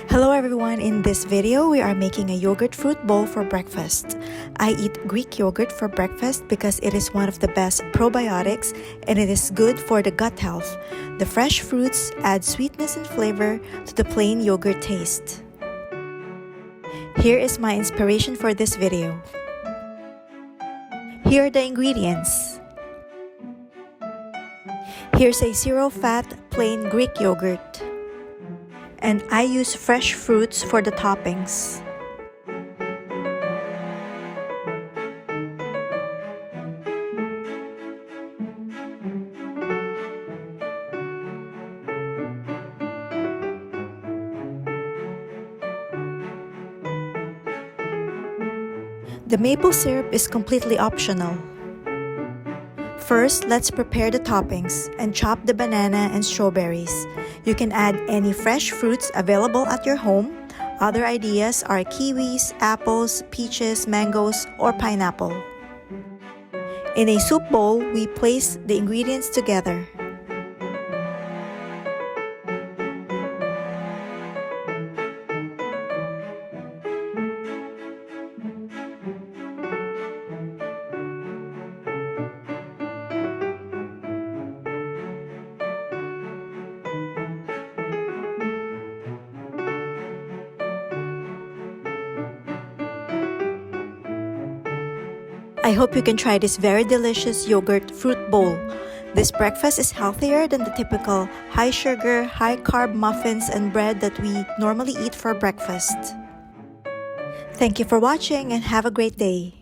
Hello everyone, in this video we are making a yogurt fruit bowl for breakfast. I eat Greek yogurt for breakfast because it is one of the best probiotics and it is good for the gut health. The fresh fruits add sweetness and flavor to the plain yogurt taste. Here is my inspiration for this video. Here are the ingredients. Here's a zero-fat plain Greek yogurt. And I use fresh fruits for the toppings. The maple syrup is completely optional. First, let's prepare the toppings and chop the banana and strawberries. You can add any fresh fruits available at your home. Other ideas are kiwis, apples, peaches, mangoes, or pineapple. In a soup bowl, we place the ingredients together. I hope you can try this very delicious yogurt fruit bowl. This breakfast is healthier than the typical high sugar, high carb muffins and bread that we normally eat for breakfast. Thank you for watching and have a great day.